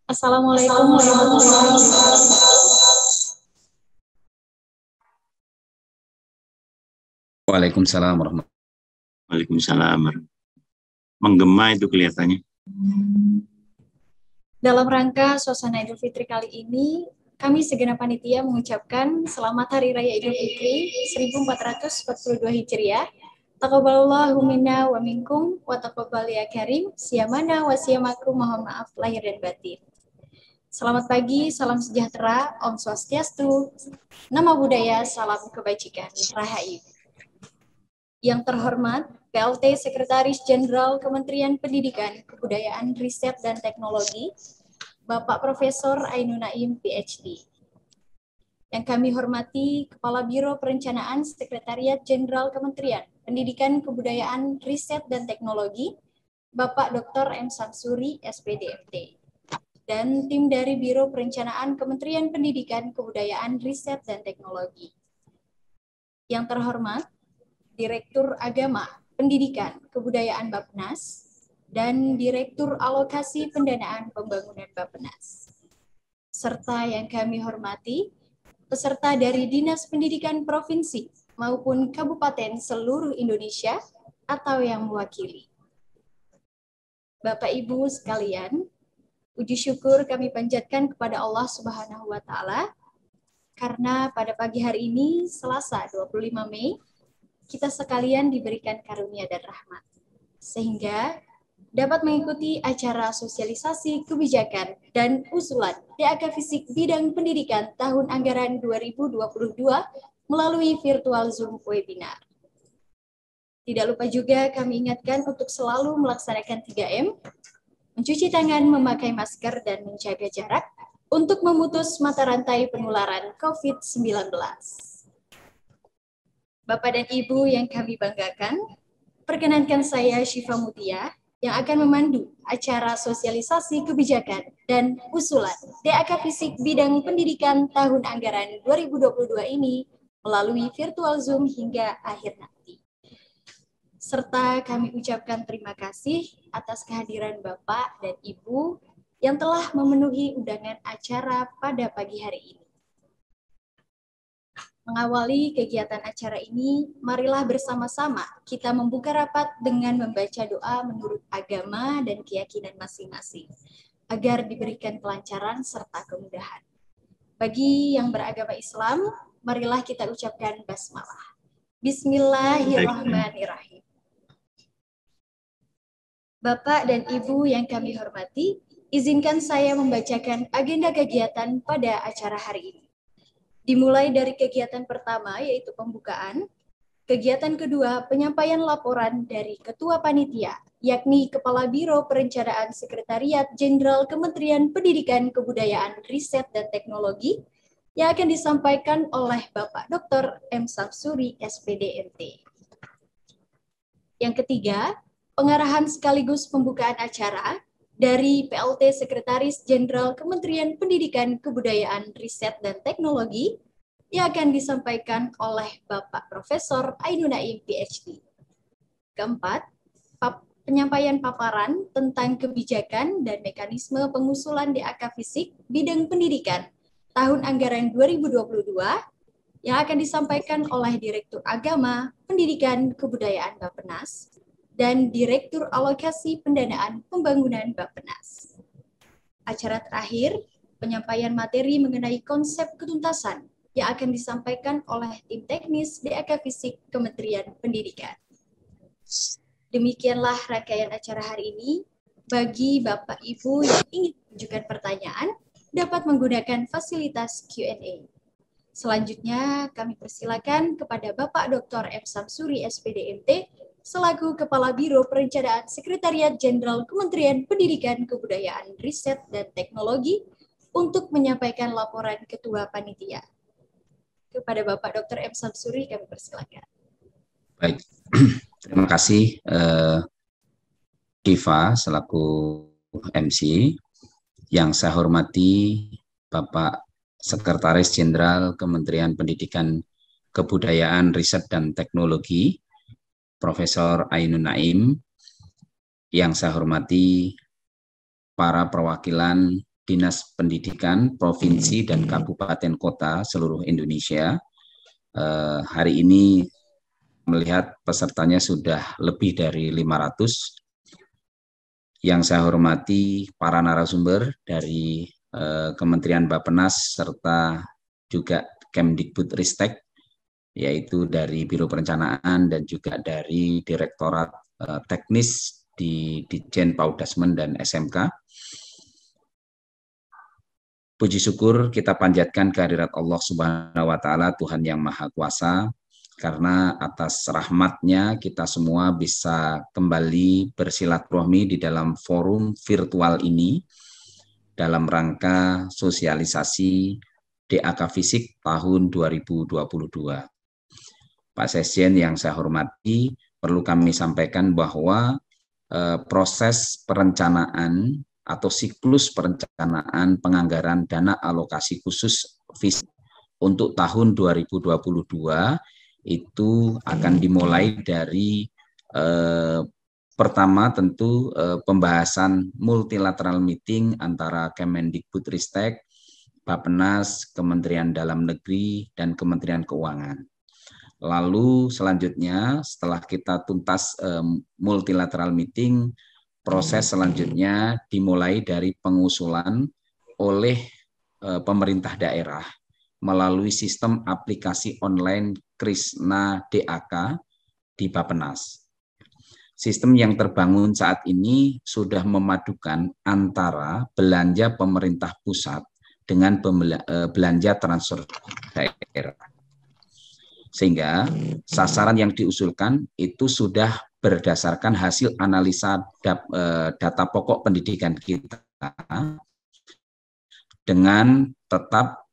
Assalamualaikum warahmatullahi wabarakatuh. Waalaikumsalam warahmatullahi Waalaikumsalam. Menggema itu kelihatannya. Dalam rangka suasana Idul Fitri kali ini, kami segenap panitia mengucapkan Selamat Hari Raya Idul Fitri 1442 Hijriah. Taqabbalallahu minna wa minkum wa taqabbal ya karim. Siyamana wa siyamakum, mohon maaf lahir dan batin. Selamat pagi, salam sejahtera, Om Swastiastu, Nama Budaya, salam kebajikan, Rahayu. Yang terhormat, PLT Sekretaris Jenderal Kementerian Pendidikan, Kebudayaan, Riset, dan Teknologi, Bapak Profesor Ainun Naim, PhD. Yang kami hormati, Kepala Biro Perencanaan Sekretariat Jenderal Kementerian Pendidikan, Kebudayaan, Riset, dan Teknologi, Bapak Dr. M. Samsuri, SPD, MT. Dan tim dari Biro Perencanaan Kementerian Pendidikan, Kebudayaan, Riset, dan Teknologi. Yang terhormat, Direktur Agama, Pendidikan, Kebudayaan Bappenas, dan Direktur Alokasi Pendanaan Pembangunan Bappenas. Serta yang kami hormati, peserta dari Dinas Pendidikan Provinsi maupun Kabupaten seluruh Indonesia atau yang mewakili. Bapak Ibu sekalian, puji syukur kami panjatkan kepada Allah Subhanahu wa Ta'ala, karena pada pagi hari ini, Selasa 25 Mei, kita sekalian diberikan karunia dan rahmat, sehingga dapat mengikuti acara sosialisasi kebijakan dan usulan DAK Fisik Bidang Pendidikan tahun anggaran 2022 melalui virtual Zoom webinar. Tidak lupa juga kami ingatkan untuk selalu melaksanakan 3M, mencuci tangan, memakai masker, dan menjaga jarak untuk memutus mata rantai penularan COVID-19. Bapak dan Ibu yang kami banggakan, perkenankan saya Syifa Mutia yang akan memandu acara sosialisasi kebijakan dan usulan DAK Fisik Bidang Pendidikan tahun anggaran 2022 ini melalui virtual Zoom hingga akhir nanti. Serta kami ucapkan terima kasih atas kehadiran Bapak dan Ibu yang telah memenuhi undangan acara pada pagi hari ini. Mengawali kegiatan acara ini, marilah bersama-sama kita membuka rapat dengan membaca doa menurut agama dan keyakinan masing-masing, agar diberikan kelancaran serta kemudahan. Bagi yang beragama Islam, marilah kita ucapkan basmalah. Bismillahirrahmanirrahim. Bapak dan Ibu yang kami hormati, izinkan saya membacakan agenda kegiatan pada acara hari ini. Dimulai dari kegiatan pertama, yaitu pembukaan. Kegiatan kedua, penyampaian laporan dari Ketua Panitia, yakni Kepala Biro Perencanaan Sekretariat Jenderal Kementerian Pendidikan, Kebudayaan, Riset, dan Teknologi, yang akan disampaikan oleh Bapak Dr. M. Samsuri, SPD, MT. Yang ketiga, pengarahan sekaligus pembukaan acara dari PLT Sekretaris Jenderal Kementerian Pendidikan, Kebudayaan, Riset, dan Teknologi yang akan disampaikan oleh Bapak Profesor Ainun Naim, PhD. Keempat, penyampaian paparan tentang kebijakan dan mekanisme pengusulan DAK Fisik Bidang Pendidikan tahun anggaran 2022 yang akan disampaikan oleh Direktur Agama, Pendidikan, Kebudayaan Bappenas dan Direktur Alokasi Pendanaan Pembangunan Bappenas. Acara terakhir, penyampaian materi mengenai konsep ketuntasan yang akan disampaikan oleh tim teknis DAK Fisik Kementerian Pendidikan. Demikianlah rangkaian acara hari ini. Bagi Bapak Ibu yang ingin mengajukan pertanyaan, dapat menggunakan fasilitas Q&A. Selanjutnya, kami persilakan kepada Bapak Dr. M. Samsuri, SPD, MT, selaku Kepala Biro Perencanaan Sekretariat Jenderal Kementerian Pendidikan, Kebudayaan, Riset, dan Teknologi untuk menyampaikan laporan Ketua Panitia. Kepada Bapak Dr. M. Samsuri, kami persilakan. Baik, terima kasih Syifa selaku MC. Yang saya hormati Bapak Sekretaris Jenderal Kementerian Pendidikan, Kebudayaan, Riset, dan Teknologi, Profesor Ainun Naim. Yang saya hormati para perwakilan Dinas Pendidikan Provinsi dan Kabupaten Kota seluruh Indonesia. Hari ini melihat pesertanya sudah lebih dari 500. Yang saya hormati para narasumber dari Kementerian Bappenas serta juga Kemdikbudristek, yaitu dari Biro Perencanaan dan juga dari Direktorat Teknis di Ditjen Paudasmen dan SMK. Puji syukur kita panjatkan kehadirat Allah Subhanahu wa Ta'ala, Tuhan yang Maha Kuasa, karena atas rahmatnya kita semua bisa kembali bersilaturahmi di dalam forum virtual ini dalam rangka sosialisasi DAK Fisik tahun 2022. Pak Sekjen yang saya hormati, perlu kami sampaikan bahwa proses perencanaan atau siklus perencanaan penganggaran dana alokasi khusus fisik untuk tahun 2022 itu akan dimulai dari pertama tentu pembahasan multilateral meeting antara Kemendikbudristek, Bappenas, Kementerian Dalam Negeri, dan Kementerian Keuangan. Lalu selanjutnya setelah kita tuntas multilateral meeting, proses selanjutnya dimulai dari pengusulan oleh pemerintah daerah melalui sistem aplikasi online Krisna DAK di Bappenas. Sistem yang terbangun saat ini sudah memadukan antara belanja pemerintah pusat dengan belanja transfer daerah. Sehingga sasaran yang diusulkan itu sudah berdasarkan hasil analisa data pokok pendidikan kita dengan tetap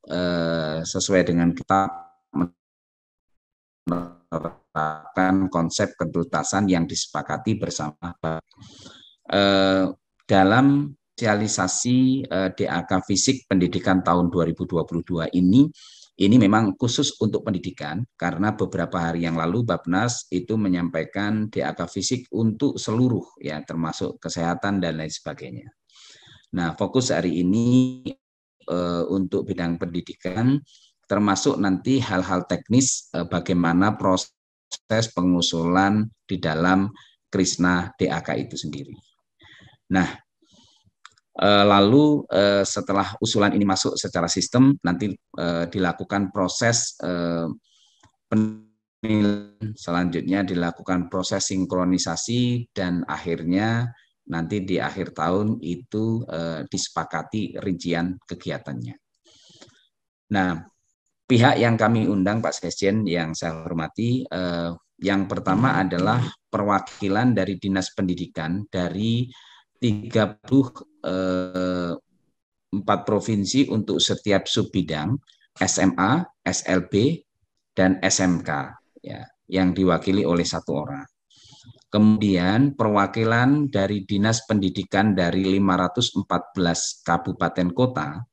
sesuai dengan kita menerapkan konsep ketuntasan yang disepakati bersama. Dalam sosialisasi DAK Fisik Pendidikan tahun 2022 ini memang khusus untuk pendidikan, karena beberapa hari yang lalu Bappenas itu menyampaikan DAK Fisik untuk seluruh, ya termasuk kesehatan dan lain sebagainya. Nah, fokus hari ini untuk bidang pendidikan, termasuk nanti hal-hal teknis bagaimana proses pengusulan di dalam Krisna DAK itu sendiri. Nah, lalu setelah usulan ini masuk secara sistem, nanti dilakukan proses penilaian, selanjutnya dilakukan proses sinkronisasi, dan akhirnya nanti di akhir tahun itu disepakati rincian kegiatannya. Nah, pihak yang kami undang Pak Sekjen yang saya hormati, yang pertama adalah perwakilan dari Dinas Pendidikan dari 34 provinsi untuk setiap subbidang SMA, SLB, dan SMK, ya, yang diwakili oleh 1 orang. Kemudian perwakilan dari Dinas Pendidikan dari 514 kabupaten kota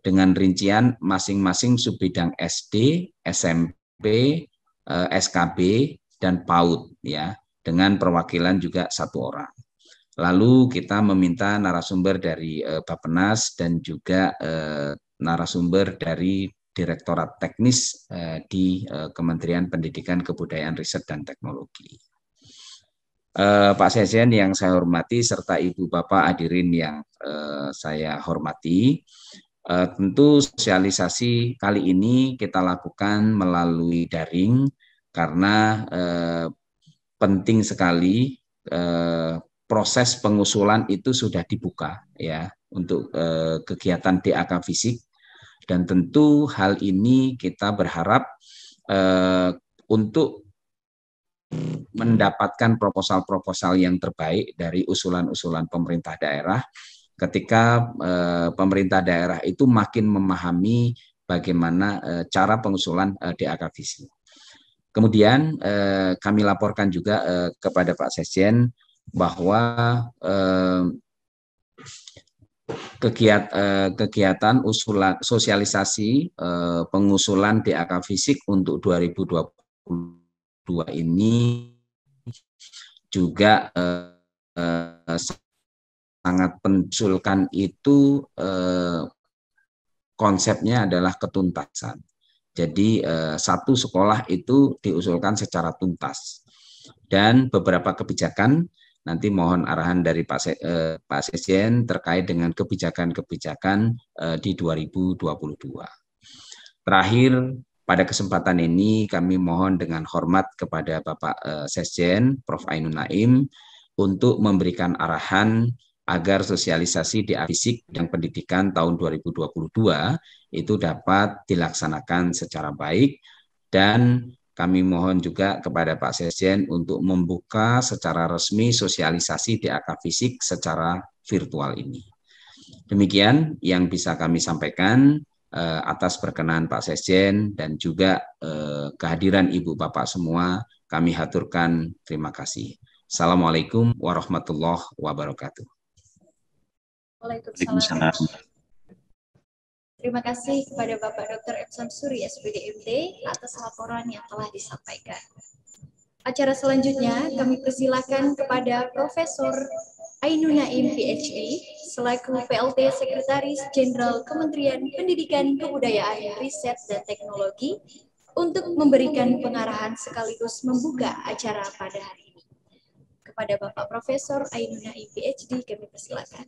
dengan rincian masing-masing subbidang SD, SMP, SKB, dan PAUD, ya, dengan perwakilan juga 1 orang. Lalu kita meminta narasumber dari Bappenas dan juga narasumber dari Direktorat Teknis di Kementerian Pendidikan, Kebudayaan, Riset, dan Teknologi. Pak Sekjen yang saya hormati serta Ibu Bapak hadirin yang saya hormati, tentu sosialisasi kali ini kita lakukan melalui daring karena penting sekali proses pengusulan itu sudah dibuka, ya, untuk kegiatan DAK Fisik, dan tentu hal ini kita berharap untuk mendapatkan proposal-proposal yang terbaik dari usulan-usulan pemerintah daerah ketika pemerintah daerah itu makin memahami bagaimana cara pengusulan DAK Fisik. Kemudian kami laporkan juga kepada Pak Sekjen bahwa kegiatan usulan sosialisasi pengusulan DAK Fisik untuk 2022 ini juga sangat penculkan itu konsepnya adalah ketuntasan. Jadi satu sekolah itu diusulkan secara tuntas. Dan beberapa kebijakan, nanti mohon arahan dari Pak Sekjen terkait dengan kebijakan-kebijakan di 2022. Terakhir, pada kesempatan ini kami mohon dengan hormat kepada Bapak Sekjen, Prof. Ainun Naim, untuk memberikan arahan agar sosialisasi di fisik dan pendidikan tahun 2022 itu dapat dilaksanakan secara baik, dan kami mohon juga kepada Pak Sekjen untuk membuka secara resmi sosialisasi DAK fisik secara virtual ini. Demikian yang bisa kami sampaikan atas perkenan Pak Sekjen dan juga kehadiran Ibu Bapak semua, kami haturkan terima kasih. Assalamualaikum warahmatullahi wabarakatuh. Waalaikumsalam. Terima kasih kepada Bapak Dr. M. Samsuri, SPD MD, atas laporan yang telah disampaikan. Acara selanjutnya kami persilakan kepada Profesor Ainun Naim, PhD, selaku PLT Sekretaris Jenderal Kementerian Pendidikan, Kebudayaan, Riset, dan Teknologi, untuk memberikan pengarahan sekaligus membuka acara pada hari ini. Kepada Bapak Profesor Ainun Naim, PhD, kami persilakan.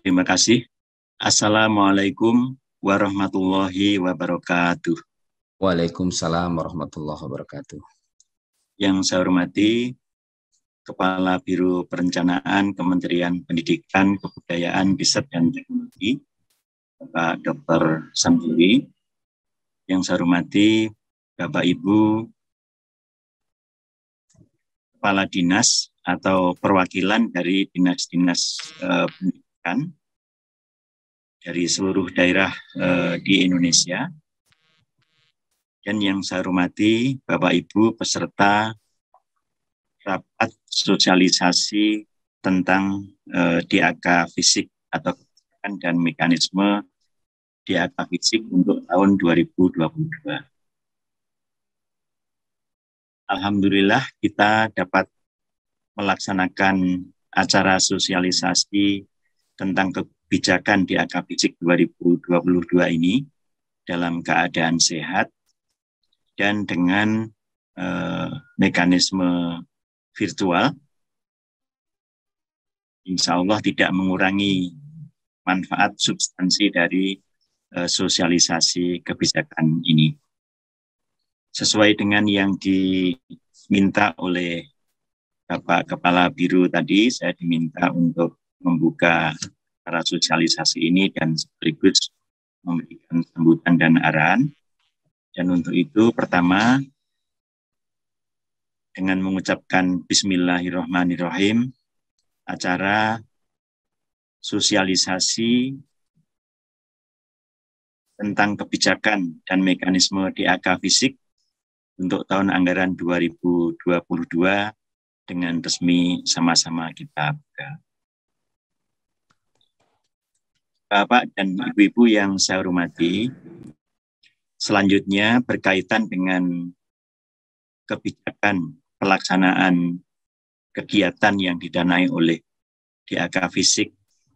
Terima kasih. Assalamualaikum warahmatullahi wabarakatuh. Waalaikumsalam warahmatullahi wabarakatuh. Yang saya hormati Kepala Biro Perencanaan Kementerian Pendidikan, Kebudayaan, Riset, dan Teknologi, Bapak Dr. Samsuri. Yang saya hormati Bapak Ibu Kepala Dinas atau perwakilan dari dinas-dinas pendidikan dari seluruh daerah di Indonesia. Dan yang saya hormati Bapak Ibu peserta rapat sosialisasi tentang DAK fisik atau kebijakan dan mekanisme DAK fisik untuk tahun 2022. Alhamdulillah kita dapat melaksanakan acara sosialisasi tentang kebijakan DAK fisik 2022 ini dalam keadaan sehat dan dengan mekanisme virtual. Insya Allah tidak mengurangi manfaat substansi dari sosialisasi kebijakan ini. Sesuai dengan yang diminta oleh Bapak Kepala Biro tadi, saya diminta untuk membuka acara sosialisasi ini dan sekaligus memberikan sambutan dan arahan. Dan untuk itu pertama, dengan mengucapkan Bismillahirrahmanirrahim, acara sosialisasi tentang kebijakan dan mekanisme DAK fisik untuk tahun anggaran 2022 dengan resmi sama-sama kita buka. Bapak dan Ibu-Ibu yang saya hormati, selanjutnya berkaitan dengan kebijakan pelaksanaan kegiatan yang didanai oleh DAK fisik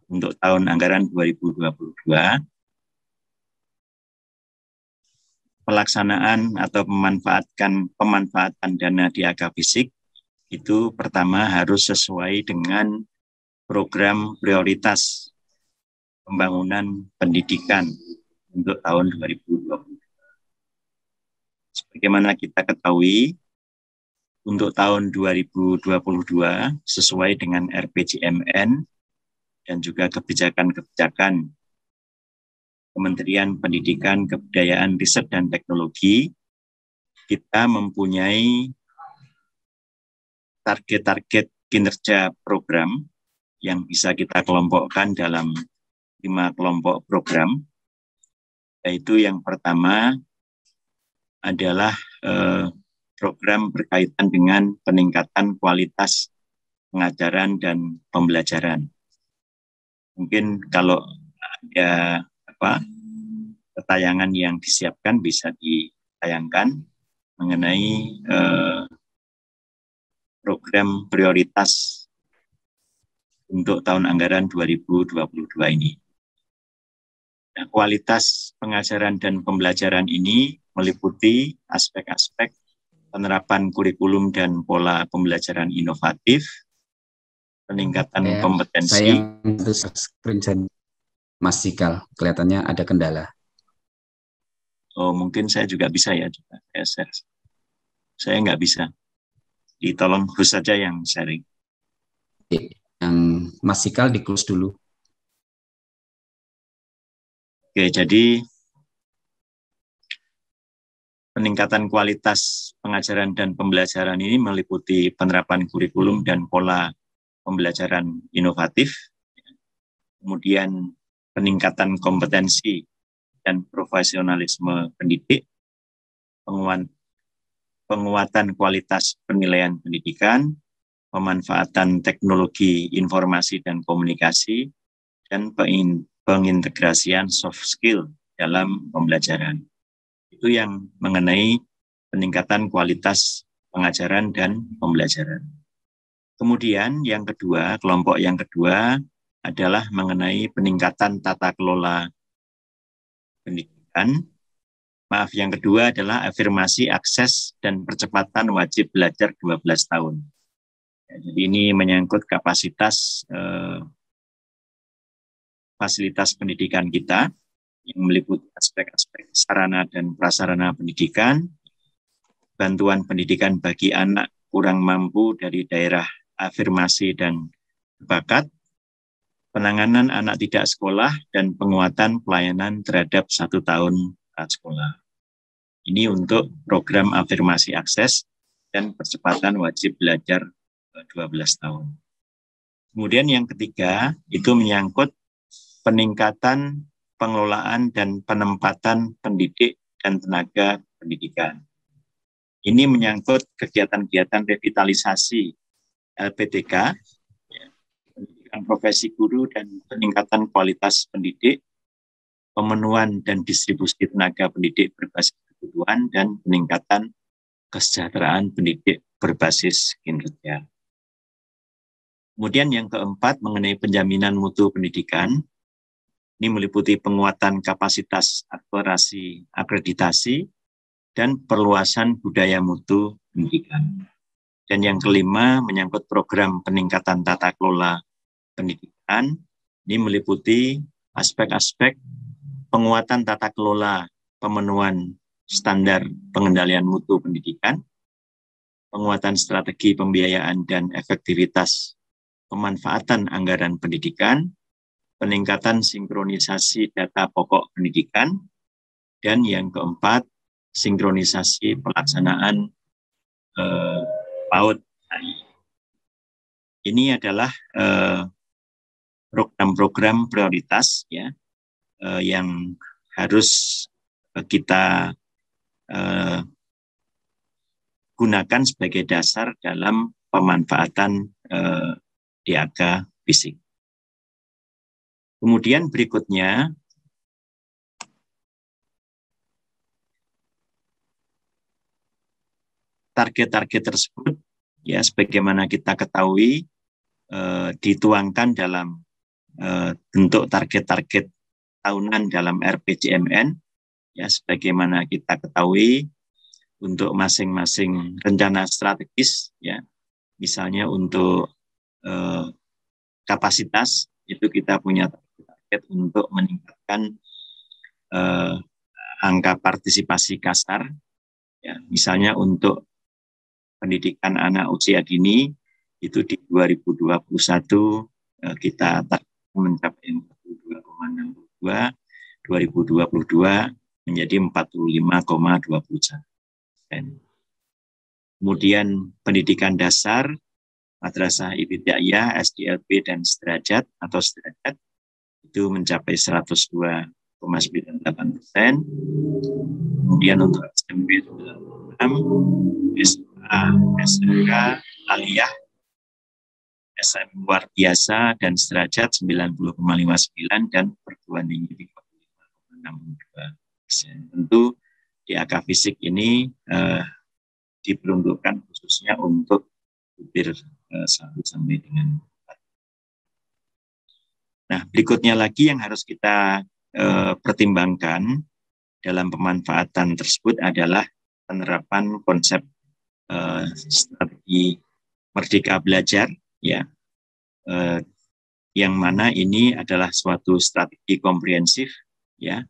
untuk tahun anggaran 2022. Pelaksanaan atau pemanfaatan dana DAK fisik itu pertama harus sesuai dengan program prioritas pembangunan pendidikan untuk tahun 2022. Sebagaimana kita ketahui, untuk tahun 2022 sesuai dengan RPJMN dan juga kebijakan-kebijakan Kementerian Pendidikan, Kebudayaan, Riset, dan Teknologi, kita mempunyai target-target kinerja program yang bisa kita kelompokkan dalam 5 kelompok program, yaitu yang pertama adalah program berkaitan dengan peningkatan kualitas pengajaran dan pembelajaran. Mungkin kalau ada tayangan yang disiapkan bisa ditayangkan mengenai program prioritas untuk tahun anggaran 2022 ini. Nah, kualitas pengajaran dan pembelajaran ini meliputi aspek-aspek penerapan kurikulum dan pola pembelajaran inovatif, peningkatan kompetensi. Saya screen Mas Sikal, kelihatannya ada kendala. Oh, mungkin saya juga bisa ya, juga share. Saya nggak bisa. Ditolong host saja yang sharing. Yang Mas Sikal di close dulu. Oke, jadi peningkatan kualitas pengajaran dan pembelajaran ini meliputi penerapan kurikulum dan pola pembelajaran inovatif, kemudian peningkatan kompetensi dan profesionalisme pendidik, penguatan kualitas penilaian pendidikan, pemanfaatan teknologi informasi dan komunikasi, dan pengintegrasian soft skill dalam pembelajaran. Itu yang mengenai peningkatan kualitas pengajaran dan pembelajaran. Kemudian yang kedua, kelompok yang kedua adalah mengenai peningkatan tata kelola pendidikan. Yang kedua adalah afirmasi akses dan percepatan wajib belajar 12 tahun. Jadi ini menyangkut kapasitas fasilitas pendidikan kita yang meliputi aspek-aspek sarana dan prasarana pendidikan, bantuan pendidikan bagi anak kurang mampu dari daerah afirmasi dan bakat, penanganan anak tidak sekolah, dan penguatan pelayanan terhadap 1 tahun sekolah. Ini untuk program afirmasi akses dan percepatan wajib belajar 12 tahun. Kemudian yang ketiga, itu menyangkut peningkatan pengelolaan dan penempatan pendidik dan tenaga pendidikan. Ini menyangkut kegiatan-kegiatan revitalisasi LPTK, pendidikan profesi guru dan peningkatan kualitas pendidik, pemenuhan dan distribusi tenaga pendidik berbasis kebutuhan, dan peningkatan kesejahteraan pendidik berbasis kinerja. Kemudian yang keempat mengenai penjaminan mutu pendidikan, ini meliputi penguatan kapasitas akreditasi dan perluasan budaya mutu pendidikan. Dan yang kelima menyangkut program peningkatan tata kelola pendidikan, ini meliputi aspek-aspek penguatan tata kelola pemenuhan standar pengendalian mutu pendidikan, penguatan strategi pembiayaan dan efektivitas pemanfaatan anggaran pendidikan, peningkatan sinkronisasi data pokok pendidikan, dan yang keempat, sinkronisasi pelaksanaan PAUD. Ini adalah program-program prioritas ya yang harus kita gunakan sebagai dasar dalam pemanfaatan DAK fisik. Kemudian berikutnya, target-target tersebut ya sebagaimana kita ketahui dituangkan dalam bentuk target-target tahunan dalam RPJMN ya sebagaimana kita ketahui untuk masing-masing rencana strategis ya misalnya untuk kapasitas itu kita punya target untuk meningkatkan angka partisipasi kasar ya misalnya untuk pendidikan anak usia dini itu di 2021 kita mencapai 42,62, 2022 menjadi 45,21%. Kemudian pendidikan dasar, madrasah ibtidaiyah, SDLP dan sederajat atau sederajat itu mencapai 102,98%. Kemudian untuk SMP 96, SMA, SMK, aliyah, SM luar biasa dan sederajat 90,59 dan perguruan tinggi 35,62%. Tentu DAK fisik ini diperuntukkan khususnya untuk butir 1 sampai dengan 4. Nah, berikutnya lagi yang harus kita pertimbangkan dalam pemanfaatan tersebut adalah penerapan konsep strategi Merdeka Belajar, ya, yang mana ini adalah suatu strategi komprehensif, ya,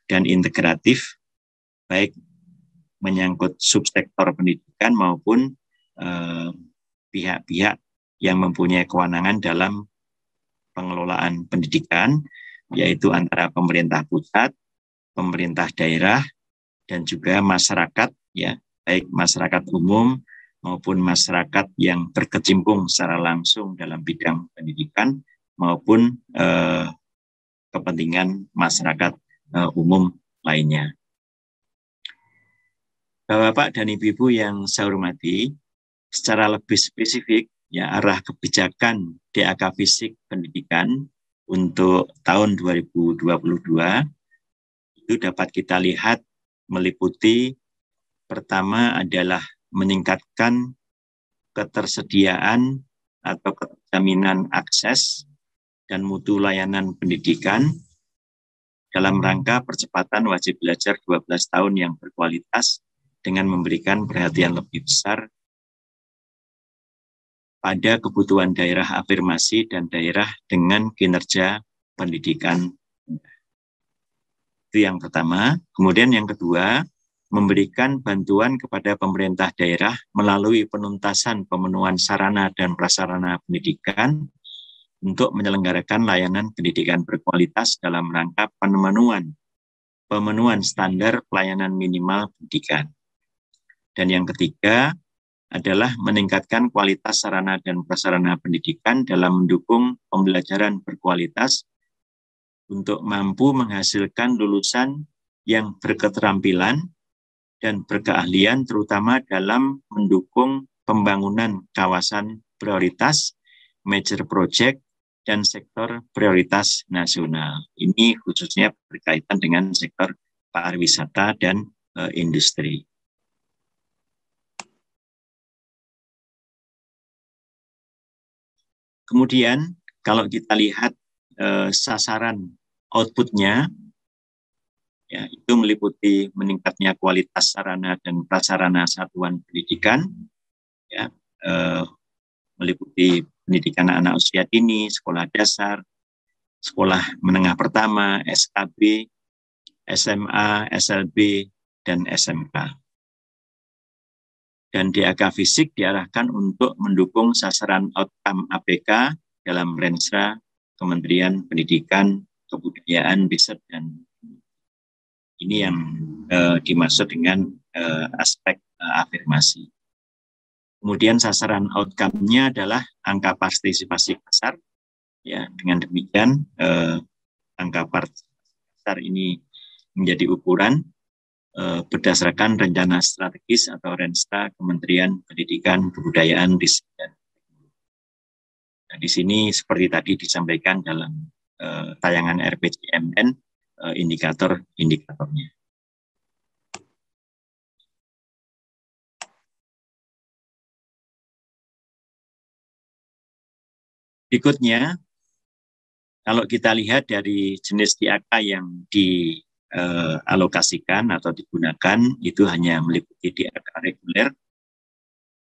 dan integratif, baik menyangkut subsektor pendidikan maupun pihak-pihak yang mempunyai kewenangan dalam pengelolaan pendidikan, yaitu antara pemerintah pusat, pemerintah daerah, dan juga masyarakat, ya, baik masyarakat umum maupun masyarakat yang berkecimpung secara langsung dalam bidang pendidikan maupun kepentingan masyarakat umum lainnya. Bapak dan Ibu-ibu yang saya hormati, secara lebih spesifik, ya, arah kebijakan DAK Fisik Pendidikan untuk tahun 2022 itu dapat kita lihat meliputi pertama adalah meningkatkan ketersediaan atau jaminan akses dan mutu layanan pendidikan dalam rangka percepatan wajib belajar 12 tahun yang berkualitas dengan memberikan perhatian lebih besar pada kebutuhan daerah afirmasi dan daerah dengan kinerja pendidikan. Itu yang pertama. Kemudian yang kedua, memberikan bantuan kepada pemerintah daerah melalui penuntasan pemenuhan sarana dan prasarana pendidikan untuk menyelenggarakan layanan pendidikan berkualitas dalam rangka pemenuhan standar pelayanan minimal pendidikan. Dan yang ketiga adalah meningkatkan kualitas sarana dan prasarana pendidikan dalam mendukung pembelajaran berkualitas untuk mampu menghasilkan lulusan yang berketerampilan dan berkeahlian, terutama dalam mendukung pembangunan kawasan prioritas, major project, dan sektor prioritas nasional. Ini khususnya berkaitan dengan sektor pariwisata dan industri. Kemudian kalau kita lihat sasaran outputnya, ya, itu meliputi meningkatnya kualitas sarana dan prasarana satuan pendidikan, ya, meliputi pendidikan anak usia dini, sekolah dasar, sekolah menengah pertama, SKB, SMA, SLB, dan SMK. Dan DAK Fisik diarahkan untuk mendukung sasaran outcome APK dalam Renstra Kementerian Pendidikan, Kebudayaan, Riset, dan ini yang dimaksud dengan aspek afirmasi. Kemudian sasaran outcome-nya adalah angka partisipasi pasar. Ya, dengan demikian angka partisipasi pasar ini menjadi ukuran berdasarkan rencana strategis atau Renstra Kementerian Pendidikan, Kebudayaan, Riset, dan Teknologi. Nah, di sini seperti tadi disampaikan dalam tayangan RPJMN indikator-indikatornya. Berikutnya, kalau kita lihat dari jenis DAK yang dialokasikan atau digunakan, itu hanya meliputi DAK reguler,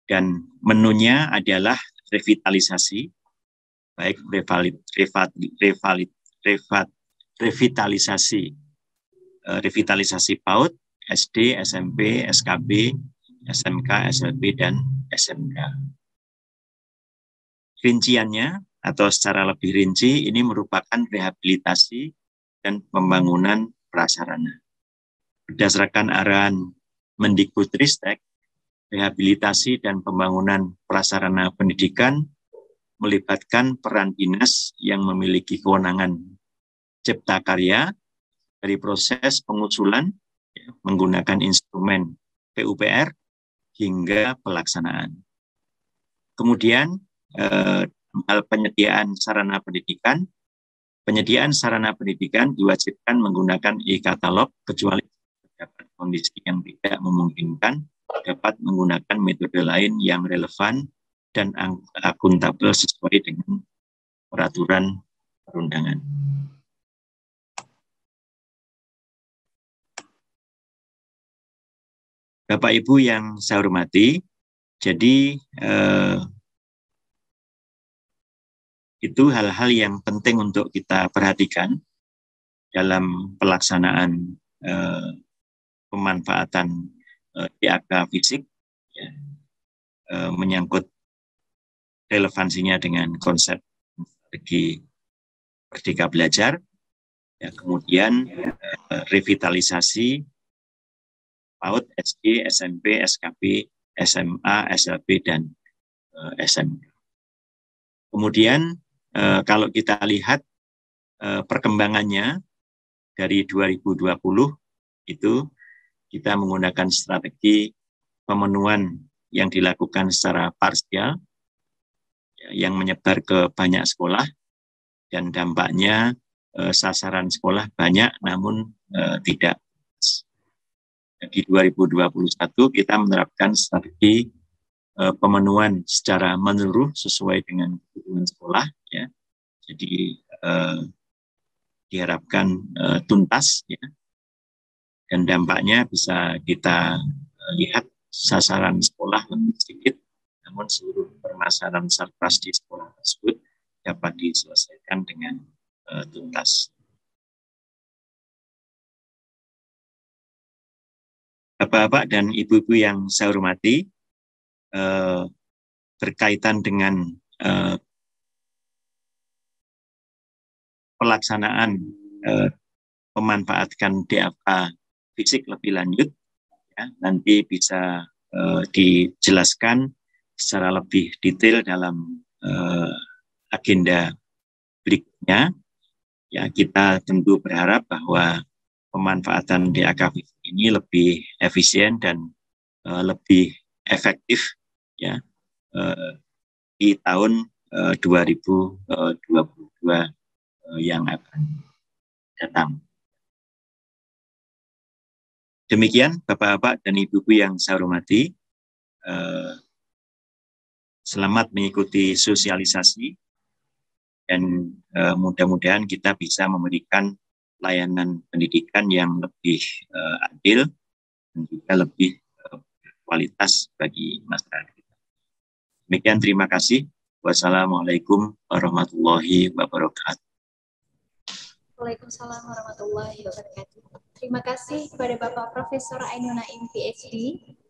dan menunya adalah revitalisasi, baik revitalisasi PAUD, SD, SMP, SKB, SMK, SLB, dan SMK. Rinciannya atau secara lebih rinci ini merupakan rehabilitasi dan pembangunan prasarana. Berdasarkan arahan Mendikbudristek, rehabilitasi dan pembangunan prasarana pendidikan melibatkan peran dinas yang memiliki kewenangan cipta karya dari proses pengusulan menggunakan instrumen PUPR hingga pelaksanaan. Kemudian hal penyediaan sarana pendidikan. Penyediaan sarana pendidikan diwajibkan menggunakan e-katalog kecuali terdapat kondisi yang tidak memungkinkan dapat menggunakan metode lain yang relevan dan akuntabel sesuai dengan peraturan perundangan. Bapak Ibu yang saya hormati, jadi itu hal-hal yang penting untuk kita perhatikan dalam pelaksanaan pemanfaatan DAK fisik, ya, menyangkut relevansinya dengan konsep strategi Merdeka Belajar, ya, kemudian revitalisasi PAUD, SD, SMP, SKB, SMA, SLB, dan SMK. Kemudian kalau kita lihat perkembangannya dari 2020 itu kita menggunakan strategi pemenuhan yang dilakukan secara parsial, yang menyebar ke banyak sekolah, dan dampaknya sasaran sekolah banyak namun tidak. Di 2021 kita menerapkan strategi pemenuhan secara menyeluruh sesuai dengan kebutuhan sekolah, ya. Jadi diharapkan tuntas, ya. Dan dampaknya bisa kita lihat sasaran sekolah lebih sedikit, namun seluruh permasalahan sarpras di sekolah tersebut dapat diselesaikan dengan tuntas. Bapak-bapak dan ibu-ibu yang saya hormati, berkaitan dengan pelaksanaan memanfaatkan DAK fisik lebih lanjut, ya, nanti bisa dijelaskan secara lebih detail dalam agenda berikutnya. Ya, kita tentu berharap bahwa pemanfaatan DAK fisik ini lebih efisien dan lebih efektif, ya, di tahun 2022 yang akan datang. Demikian Bapak-bapak dan Ibu-ibu yang saya hormati, selamat mengikuti sosialisasi dan mudah-mudahan kita bisa memberikan layanan pendidikan yang lebih adil dan juga lebih kualitas bagi masyarakat kita. Demikian, terima kasih. Wassalamualaikum warahmatullahi wabarakatuh. Waalaikumsalam warahmatullahi wabarakatuh. Terima kasih kepada Bapak Profesor Ainun Naim, PhD,